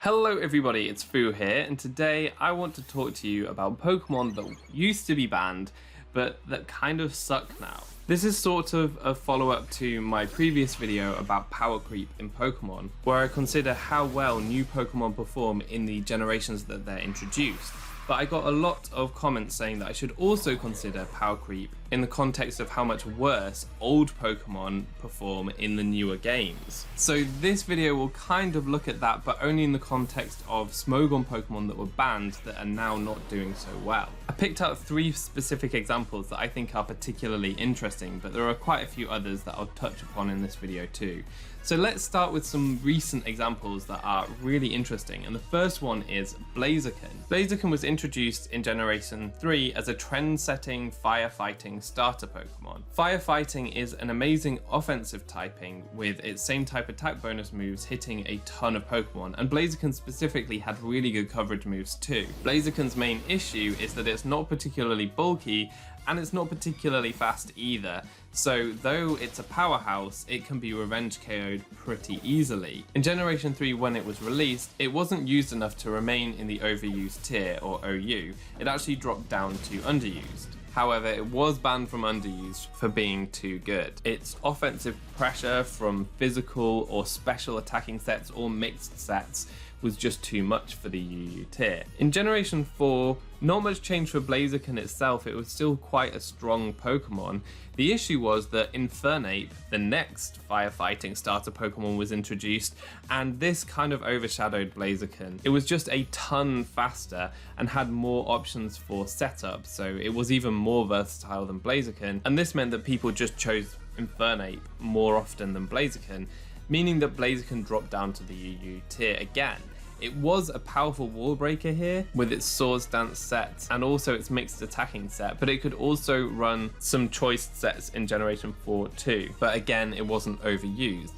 Hello everybody, it's Foo here, and today I want to talk to you about Pokemon that used to be banned, but that kind of suck now. This is sort of a follow-up to my previous video about power creep in Pokemon, where I consider how well new Pokemon perform in the generations that they're introduced. But I got a lot of comments saying that I should also consider power creep in the context of how much worse old Pokemon perform in the newer games. So this video will kind of look at that, but only in the context of Smogon Pokemon that were banned that are now not doing so well. I picked out 3 specific examples that I think are particularly interesting, but there are quite a few others that I'll touch upon in this video too. So let's start with some recent examples that are really interesting, and the first one is Blaziken. Blaziken was introduced in Generation 3 as a trend-setting firefighting starter Pokemon. Firefighting is an amazing offensive typing with its same type attack bonus moves hitting a ton of Pokemon, and Blaziken specifically had really good coverage moves too. Blaziken's main issue is that it's not particularly bulky and it's not particularly fast either, so though it's a powerhouse, it can be revenge KO'd pretty easily. In Generation 3 when it was released, it wasn't used enough to remain in the overused tier or OU, it actually dropped down to underused. However, it was banned from underused for being too good. Its offensive pressure from physical or special attacking sets or mixed sets was just too much for the UU tier. In Generation 4, not much change for Blaziken itself, it was still quite a strong Pokemon. The issue was that Infernape, the next firefighting starter Pokemon, was introduced, and this kind of overshadowed Blaziken. It was just a ton faster and had more options for setup, so it was even more versatile than Blaziken, and this meant that people just chose Infernape more often than Blaziken, meaning that Blaziken dropped down to the UU tier again. It was a powerful wall breaker here with its Swords Dance set and also its mixed attacking set, but it could also run some choice sets in Generation 4 too, but again it wasn't overused.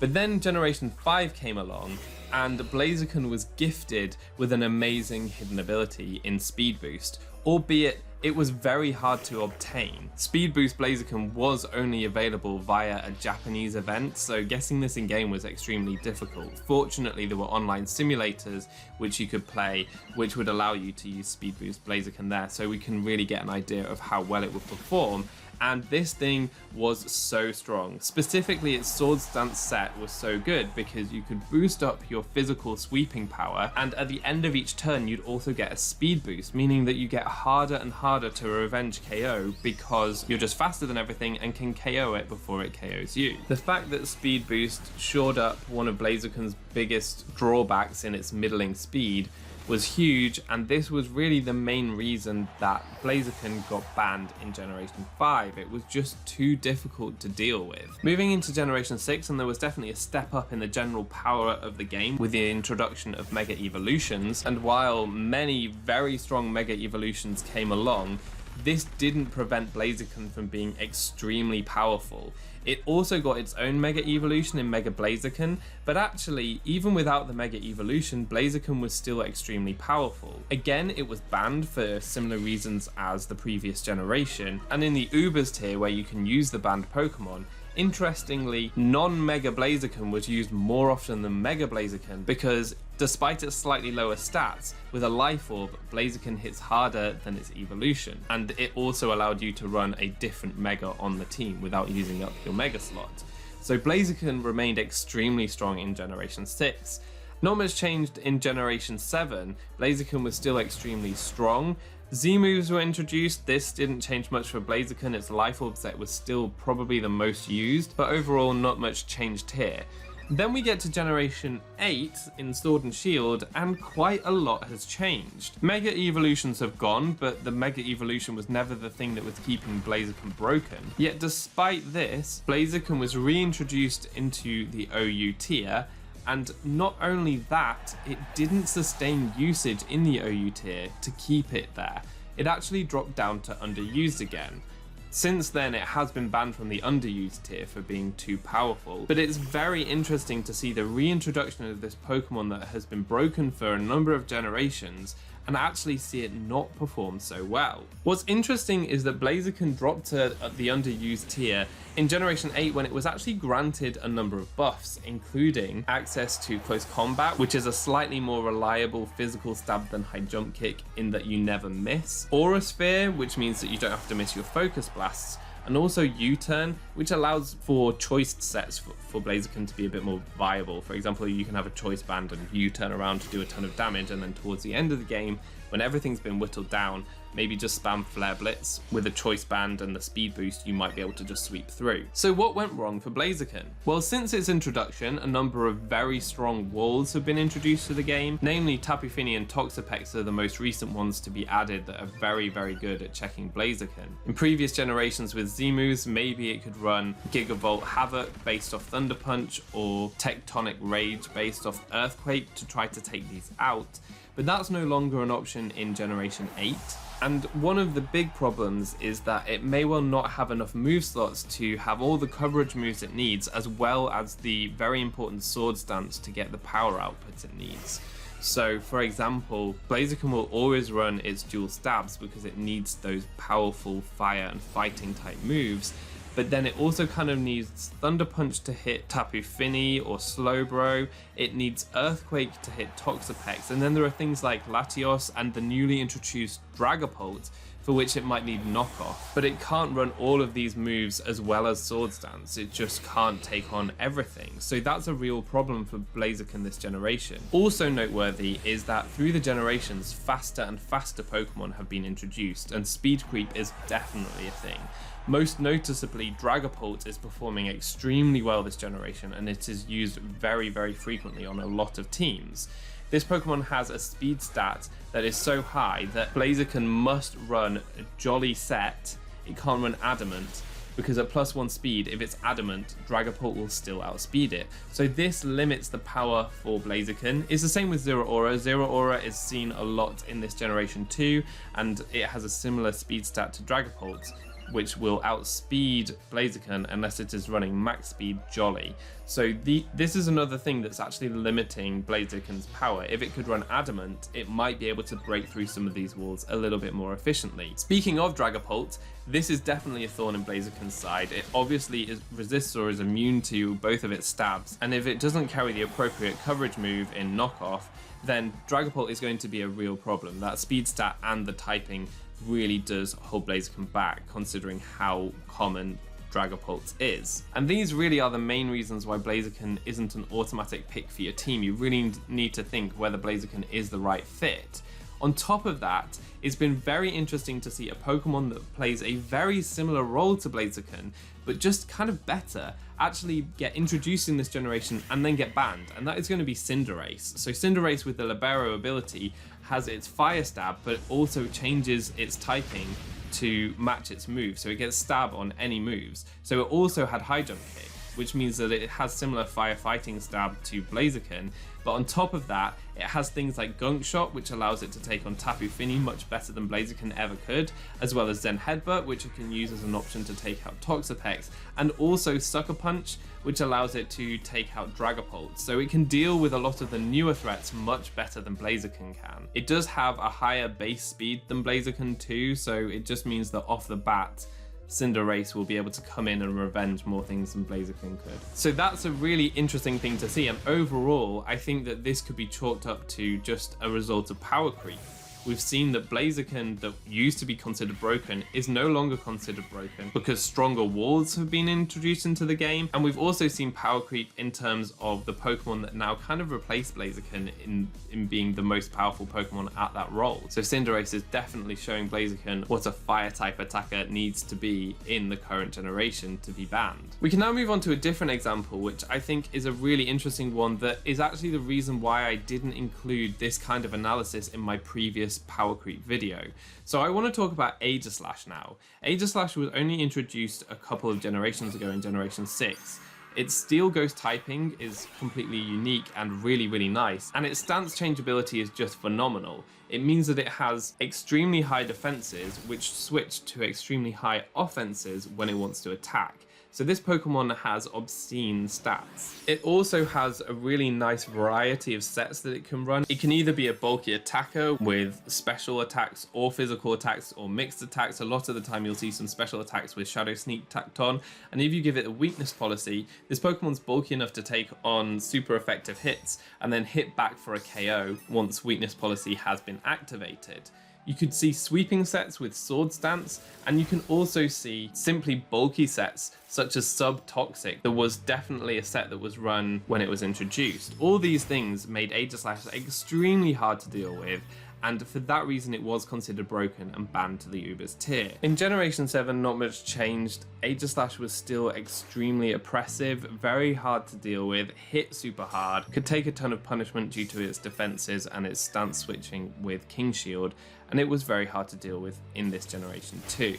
But then Generation 5 came along and Blaziken was gifted with an amazing hidden ability in Speed Boost, albeit it was very hard to obtain. Speed Boost Blaziken was only available via a Japanese event, so getting this in game was extremely difficult. Fortunately, there were online simulators which you could play, which would allow you to use Speed Boost Blaziken there, so we can really get an idea of how well it would perform. And this thing was so strong. Specifically, its Swords Dance set was so good because you could boost up your physical sweeping power, and at the end of each turn you'd also get a speed boost, meaning that you get harder and harder to revenge KO because you're just faster than everything and can KO it before it KOs you. The fact that speed boost shored up one of Blaziken's biggest drawbacks in its middling speed was huge, and this was really the main reason that Blaziken got banned in Generation 5. It was just too difficult to deal with. Moving into Generation 6, and there was definitely a step up in the general power of the game with the introduction of Mega Evolutions, and while many very strong Mega Evolutions came along, this didn't prevent Blaziken from being extremely powerful. It also got its own Mega Evolution in Mega Blaziken, but actually, even without the Mega Evolution, Blaziken was still extremely powerful. Again, it was banned for similar reasons as the previous generation, and in the Ubers tier where you can use the banned Pokemon, interestingly, non-Mega Blaziken was used more often than Mega Blaziken because despite its slightly lower stats, with a Life Orb, Blaziken hits harder than its evolution, and it also allowed you to run a different Mega on the team without using up your Mega slot. So Blaziken remained extremely strong in Generation 6. Not much changed in Generation 7, Blaziken was still extremely strong. Z-moves were introduced. This didn't change much for Blaziken, its Life Orb set was still probably the most used, but overall not much changed here. Then we get to Generation 8 in Sword and Shield, and quite a lot has changed. Mega Evolutions have gone, but the Mega Evolution was never the thing that was keeping Blaziken broken. Yet despite this, Blaziken was reintroduced into the OU tier, and not only that, it didn't sustain usage in the OU tier to keep it there. It actually dropped down to underused again. Since then, it has been banned from the underused tier for being too powerful, but it's very interesting to see the reintroduction of this Pokemon that has been broken for a number of generations and actually see it not perform so well. What's interesting is that Blaziken dropped to the underused tier in Generation 8 when it was actually granted a number of buffs, including access to close combat, which is a slightly more reliable physical stab than high jump kick in that you never miss, Aura Sphere, which means that you don't have to miss your focus blasts, and also U-turn, which allows for choice sets for Blaziken to be a bit more viable. For example, you can have a choice band and U-turn around to do a ton of damage, and then towards the end of the game, when everything's been whittled down, maybe just spam Flare Blitz. With a choice band and the speed boost, you might be able to just sweep through. So what went wrong for Blaziken? Well, since its introduction, a number of very strong walls have been introduced to the game, namely Tapu Fini and Toxapex are the most recent ones to be added that are very, very good at checking Blaziken. In previous generations with Z-moves, maybe it could run Gigavolt Havoc based off Thunder Punch or Tectonic Rage based off Earthquake to try to take these out, but that's no longer an option in Generation 8. And one of the big problems is that it may well not have enough move slots to have all the coverage moves it needs, as well as the very important sword stance to get the power outputs it needs. So for example, Blaziken will always run its dual stabs because it needs those powerful fire and fighting type moves, but then it also kind of needs Thunder Punch to hit Tapu Fini or Slowbro, it needs Earthquake to hit Toxapex, and then there are things like Latios and the newly introduced Dragapult, for which it might need knockoff. But it can't run all of these moves as well as Sword Stance, it just can't take on everything. So that's a real problem for Blaziken this generation. Also noteworthy is that through the generations, faster and faster Pokemon have been introduced, and speed creep is definitely a thing. Most noticeably, Dragapult is performing extremely well this generation, and it is used very, very frequently on a lot of teams. This Pokemon has a speed stat that is so high that Blaziken must run a Jolly Set. It can't run Adamant, because at +1 speed, if it's Adamant, Dragapult will still outspeed it. So this limits the power for Blaziken. It's the same with Zero Aura. Zero Aura is seen a lot in this generation too, and it has a similar speed stat to Dragapult, which will outspeed Blaziken unless it is running max speed Jolly. So this is another thing that's actually limiting Blaziken's power. If it could run Adamant, it might be able to break through some of these walls a little bit more efficiently. Speaking of Dragapult, this is definitely a thorn in Blaziken's side. It obviously resists or is immune to both of its stabs, and if it doesn't carry the appropriate coverage move in knockoff, then Dragapult is going to be a real problem. That speed stat and the typing really does hold Blaziken back, considering how common Dragapult is. And these really are the main reasons why Blaziken isn't an automatic pick for your team. You really need to think whether Blaziken is the right fit. On top of that, it's been very interesting to see a Pokemon that plays a very similar role to Blaziken, but just kind of better, actually get introduced in this generation and then get banned, and that is going to be Cinderace. So Cinderace with the Libero ability has its Fire Stab, but also changes its typing to match its move, so it gets Stab on any moves. So it also had High Jump Kick, which means that it has similar firefighting stab to Blaziken, but on top of that, it has things like Gunk Shot, which allows it to take on Tapu Fini much better than Blaziken ever could, as well as Zen Headbutt, which it can use as an option to take out Toxapex, and also Sucker Punch, which allows it to take out Dragapult. So it can deal with a lot of the newer threats much better than Blaziken can. It does have a higher base speed than Blaziken too, so it just means that off the bat, Cinderace will be able to come in and revenge more things than Blaziken could. So that's a really interesting thing to see, and overall I think that this could be chalked up to just a result of power creep. We've seen that Blaziken, that used to be considered broken, is no longer considered broken because stronger walls have been introduced into the game, and we've also seen power creep in terms of the Pokemon that now kind of replace Blaziken in being the most powerful Pokemon at that role. So Cinderace is definitely showing Blaziken what a fire type attacker needs to be in the current generation to be banned. We can now move on to a different example, which I think is a really interesting one that is actually the reason why I didn't include this kind of analysis in my previous power creep video. So I want to talk about Aegislash now. Aegislash was only introduced a couple of generations ago in Generation 6. Its Steel Ghost typing is completely unique and really, really nice, and its stance changeability is just phenomenal. It means that it has extremely high defenses, which switch to extremely high offenses when it wants to attack. So this Pokemon has obscene stats. It also has a really nice variety of sets that it can run. It can either be a bulky attacker with special attacks or physical attacks or mixed attacks. A lot of the time you'll see some special attacks with Shadow Sneak tacked on. And if you give it a weakness policy, this Pokemon's bulky enough to take on super effective hits and then hit back for a KO once weakness policy has been activated. You could see sweeping sets with Sword Stance, and you can also see simply bulky sets such as Sub-Toxic. There was definitely a set that was run when it was introduced. All these things made Aegislash extremely hard to deal with, and for that reason it was considered broken and banned to the Ubers tier. In Generation 7, not much changed. Aegislash was still extremely oppressive, very hard to deal with, hit super hard, could take a ton of punishment due to its defenses and its stance switching with King Shield, and it was very hard to deal with in this Generation 2.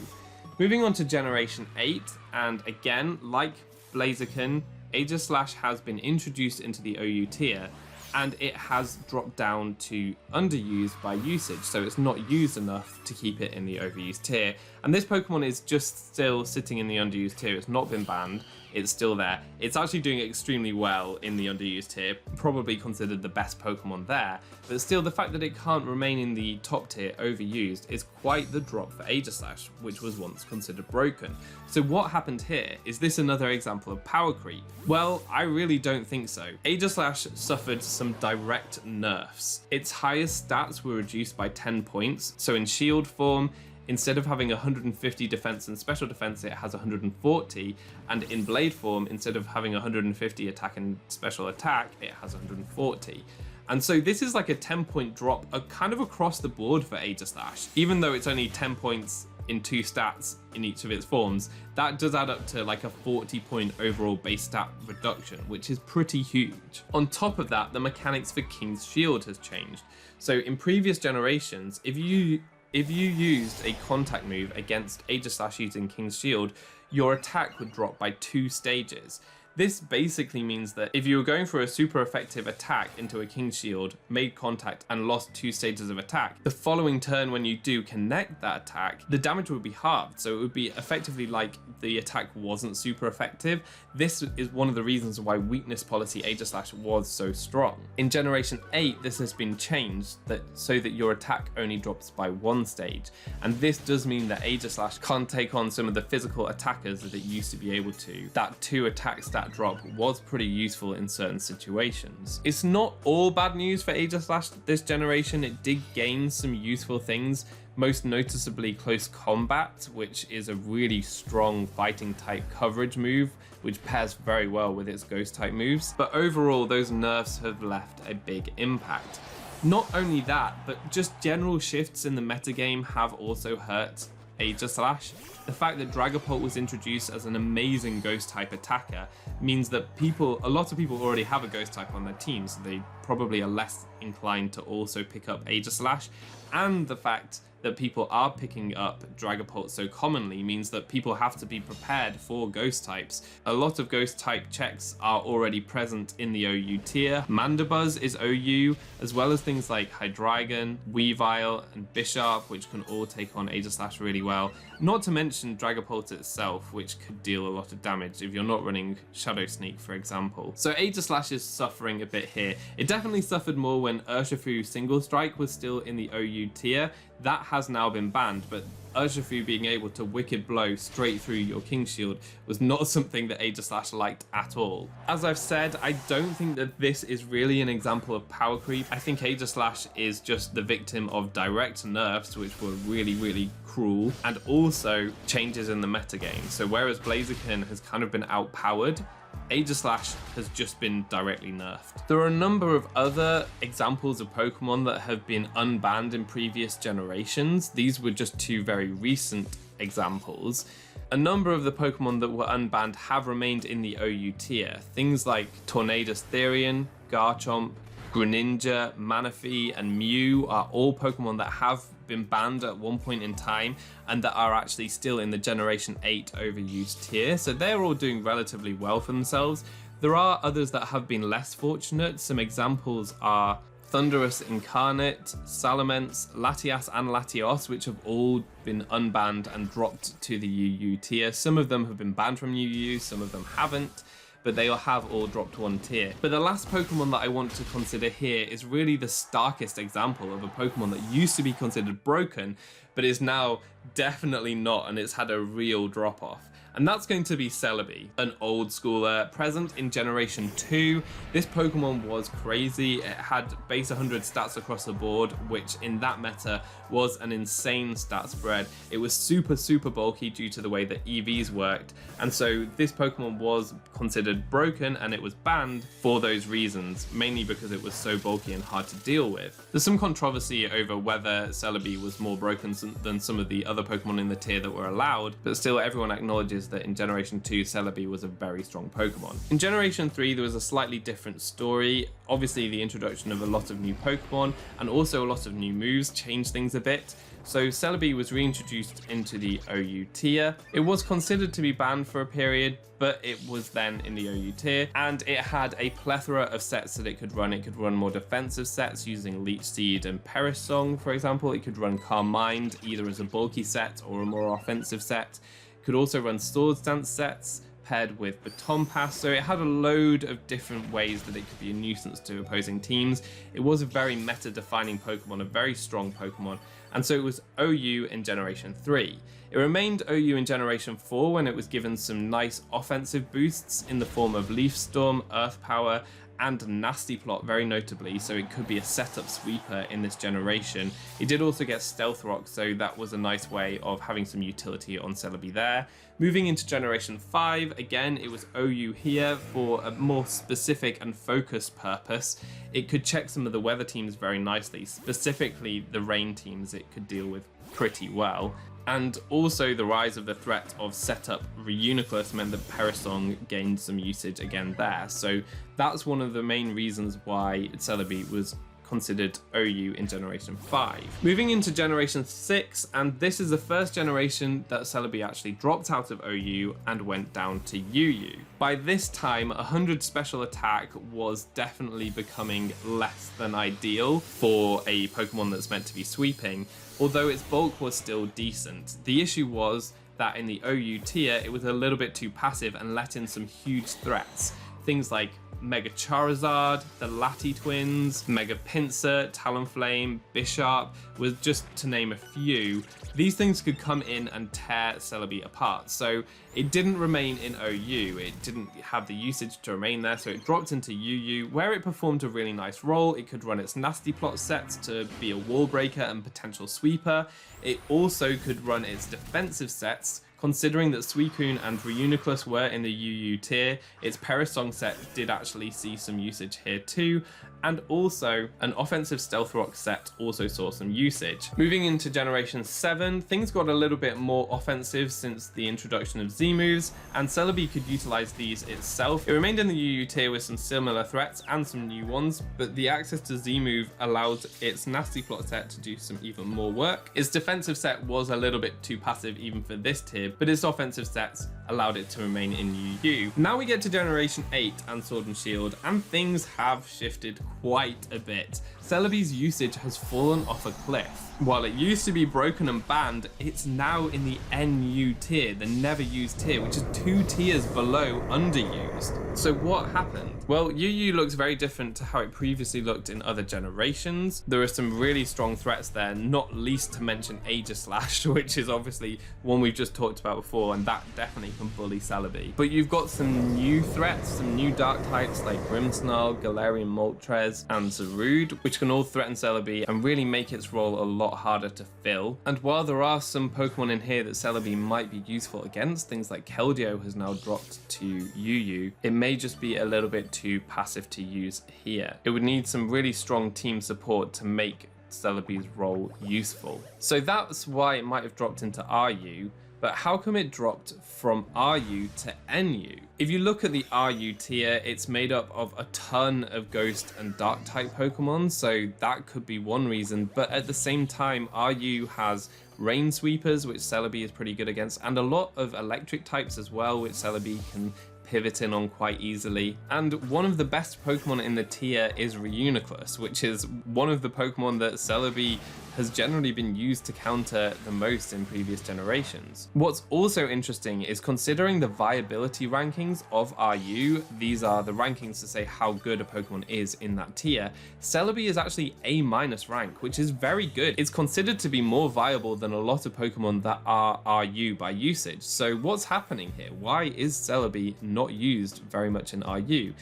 Moving on to Generation 8, and again, like Blaziken, Aegislash has been introduced into the OU tier, and it has dropped down to underused by usage, so it's not used enough to keep it in the overused tier. And this Pokemon is just still sitting in the underused tier. It's not been banned, it's still there. It's actually doing extremely well in the underused tier, probably considered the best Pokemon there, but still the fact that it can't remain in the top tier overused is quite the drop for Aegislash, which was once considered broken. So what happened here? Is this another example of power creep? Well, I really don't think so. Aegislash suffered some direct nerfs. Its highest stats were reduced by 10 points, so in shield form, instead of having 150 defense and special defense, it has 140, and in blade form, instead of having 150 attack and special attack, it has 140. And so this is like a 10-point drop kind of across the board for Aegislash. Even though it's only 10 points in 2 stats in each of its forms, that does add up to like a 40-point overall base stat reduction, which is pretty huge. On top of that, the mechanics for King's Shield has changed. So in previous generations, if you used a contact move against Aegislash using King's Shield, your attack would drop by 2 stages. This basically means that if you were going for a super effective attack into a King's Shield, made contact and lost 2 stages of attack, the following turn when you do connect that attack, the damage would be halved. So it would be effectively like the attack wasn't super effective. This is one of the reasons why weakness policy Aegislash was so strong. In Generation 8, this has been changed so that your attack only drops by 1 stage. And this does mean that Aegislash can't take on some of the physical attackers that it used to be able to. That 2 attack stat drop was pretty useful in certain situations. It's not all bad news for Aegislash this generation. It did gain some useful things, most noticeably close combat, which is a really strong fighting type coverage move, which pairs very well with its ghost type moves. But overall, those nerfs have left a big impact. Not only that, but just general shifts in the metagame have also hurt Aegislash. The fact that Dragapult was introduced as an amazing ghost type attacker means that a lot of people already have a ghost type on their team, so they probably are less inclined to also pick up Aegislash. And the fact that people are picking up Dragapult so commonly means that people have to be prepared for ghost types. A lot of ghost type checks are already present in the OU tier. Mandibuzz is OU, as well as things like Hydreigon, Weavile, and Bisharp, which can all take on Aegislash really well. Not to mention Dragapult itself, which could deal a lot of damage if you're not running Shadow Sneak, for example. So Aegislash is suffering a bit here. It definitely suffered more when Urshifu Single Strike was still in the OU tier. That has now been banned, but Urshifu being able to Wicked Blow straight through your King's Shield was not something that Aegislash liked at all. As I've said, I don't think that this is really an example of power creep. I think Aegislash is just the victim of direct nerfs, which were really, really cruel, and also changes in the metagame. So whereas Blaziken has kind of been outpowered, Aegislash has just been directly nerfed. There are a number of other examples of Pokemon that have been unbanned in previous generations. These were just 2 very recent examples. A number of the Pokemon that were unbanned have remained in the OU tier. Things like Tornadus Therian, Garchomp, Greninja, Manaphy, and Mew are all Pokemon that have been banned at one point in time and that are actually still in the Generation 8 overused tier, so they're all doing relatively well for themselves. There are others that have been less fortunate. Some examples are Thunderous Incarnate, Salamence, Latias and Latios, which have all been unbanned and dropped to the UU tier. Some of them have been banned from UU, some of them haven't, but they have all dropped one tier. But the last Pokemon that I want to consider here is really the starkest example of a Pokemon that used to be considered broken, but is now definitely not, and it's had a real drop off. And that's going to be Celebi, an old schooler present in Generation 2. This Pokemon was crazy. It had base 100 stats across the board, which in that meta was an insane stat spread. It was super bulky due to the way that EVs worked. And so this Pokemon was considered broken and it was banned for those reasons, mainly because it was so bulky and hard to deal with. There's some controversy over whether Celebi was more broken than some of the other Pokemon in the tier that were allowed, but still everyone acknowledges that in Generation 2, Celebi was a very strong Pokemon. In Generation 3, there was a slightly different story. Obviously, the introduction of a lot of new Pokemon and also a lot of new moves changed things a bit. So Celebi was reintroduced into the OU tier. It was considered to be banned for a period, but it was then in the OU tier, and it had a plethora of sets that it could run. It could run more defensive sets using Leech Seed and Perish Song, for example. It could run Calm Mind, either as a bulky set or a more offensive set. Could also run Swords Dance sets paired with Baton Pass, so it had a load of different ways that it could be a nuisance to opposing teams. It was a very meta-defining Pokemon, a very strong Pokemon, and so it was OU in Generation 3. It remained OU in Generation 4 when it was given some nice offensive boosts in the form of Leaf Storm, Earth Power, and Nasty Plot, very notably, so it could be a setup sweeper in this generation. It did also get Stealth Rock, so that was a nice way of having some utility on Celebi there. Moving into Generation 5, again, it was OU here for a more specific and focused purpose. It could check some of the weather teams very nicely, specifically the rain teams it could deal with pretty well. And also the rise of the threat of setup Reuniclus meant that Perisong gained some usage again there. So that's one of the main reasons why Celebi was considered OU in Generation 5. Moving into Generation 6, and this is the first generation that Celebi actually dropped out of OU and went down to UU. By this time, 100 special attack was definitely becoming less than ideal for a Pokemon that's meant to be sweeping, although its bulk was still decent. The issue was that in the OU tier, it was a little bit too passive and let in some huge threats. Things like Mega Charizard, the Lati Twins, Mega Pinsir, Talonflame, Bisharp, was just to name a few. These things could come in and tear Celebi apart, so it didn't remain in OU. It didn't have the usage to remain there, so it dropped into UU, where it performed a really nice role. It could run its Nasty Plot sets to be a wall breaker and potential sweeper. It also could run its defensive sets. Considering that Suicune and Reuniclus were in the UU tier, its Perisong set did actually see some usage here too, and also an offensive Stealth Rock set also saw some usage. Moving into Generation 7, things got a little bit more offensive since the introduction of Z-moves, and Celebi could utilize these itself. It remained in the UU tier with some similar threats and some new ones, but the access to Z-move allowed its Nasty Plot set to do some even more work. Its defensive set was a little bit too passive even for this tier, but its offensive sets allowed it to remain in UU. Now we get to Generation 8 and Sword and Shield, and things have shifted quite a bit. Celebi's usage has fallen off a cliff. While it used to be broken and banned, it's now in the NU tier, the never used tier, which is 2 tiers below underused. So what happened? Well, UU looks very different to how it previously looked in other generations. There are some really strong threats there, not least to mention Aegislash, which is obviously one we've just talked about before, and that definitely can bully Celebi. But you've got some new threats, some new dark types like Grimmsnarl, Galarian Moltres, and Zarude, which can all threaten Celebi and really make its role a lot harder to fill. And while there are some Pokemon in here that Celebi might be useful against, things like Keldeo has now dropped to UU, it may just be a little bit too passive to use here. It would need some really strong team support to make Celebi's role useful. So that's why it might have dropped into RU, but how come it dropped from RU to NU? If you look at the RU tier, it's made up of a ton of Ghost and Dark type Pokemon, so that could be one reason, but at the same time, RU has Rain Sweepers, which Celebi is pretty good against, and a lot of Electric types as well, which Celebi can pivot in on quite easily. And one of the best Pokemon in the tier is Reuniclus, which is one of the Pokemon that Celebi has generally been used to counter the most in previous generations. What's also interesting is considering the viability rankings of RU, these are the rankings to say how good a Pokemon is in that tier, Celebi is actually A- rank, which is very good. It's considered to be more viable than a lot of Pokemon that are RU by usage. So what's happening here? Why is Celebi not used very much in RU?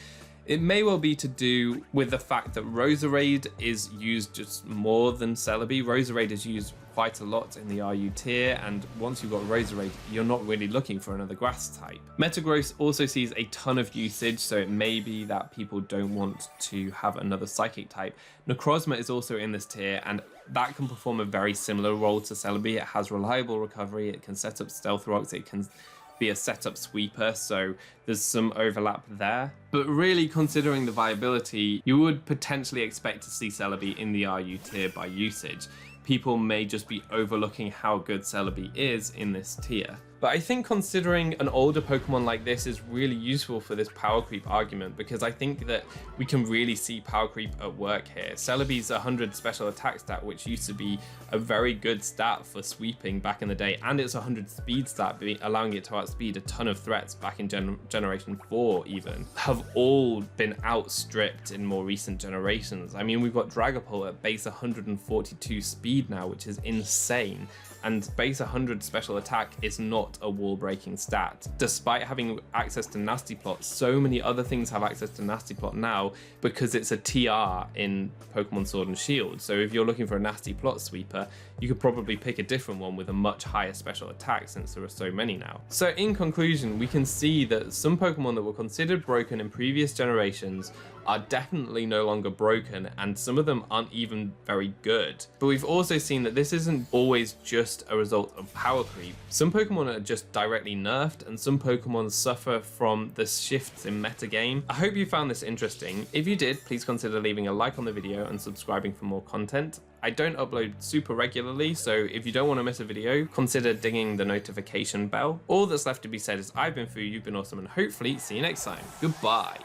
It may well be to do with the fact that Roserade is used just more than Celebi. Roserade is used quite a lot in the RU tier, and once you've got Roserade, you're not really looking for another grass type. Metagross also sees a ton of usage, so it may be that people don't want to have another psychic type. Necrozma is also in this tier, and that can perform a very similar role to Celebi. It has reliable recovery, it can set up stealth rocks, it can be a setup sweeper, so there's some overlap there. But really, considering the viability, you would potentially expect to see Celebi in the RU tier by usage. People may just be overlooking how good Celebi is in this tier. But I think considering an older Pokemon like this is really useful for this power creep argument, because I think that we can really see power creep at work here. Celebi's 100 special attack stat, which used to be a very good stat for sweeping back in the day, and it's 100 speed stat, allowing it to outspeed a ton of threats back in Generation 4 even, have all been outstripped in more recent generations. I mean, we've got Dragapult at base 142 speed now, which is insane. And base 100 special attack is not a wall-breaking stat. Despite having access to Nasty Plot, so many other things have access to Nasty Plot now because it's a TR in Pokemon Sword and Shield. So if you're looking for a Nasty Plot sweeper, you could probably pick a different one with a much higher special attack since there are so many now. So in conclusion, we can see that some Pokemon that were considered broken in previous generations are definitely no longer broken, and some of them aren't even very good. But we've also seen that this isn't always just a result of power creep. Some Pokemon are just directly nerfed, and some Pokemon suffer from the shifts in metagame. I hope you found this interesting. If you did, please consider leaving a like on the video and subscribing for more content. I don't upload super regularly, so if you don't want to miss a video, consider dinging the notification bell. All that's left to be said is I've been Foo, you've been awesome, and hopefully see you next time. Goodbye.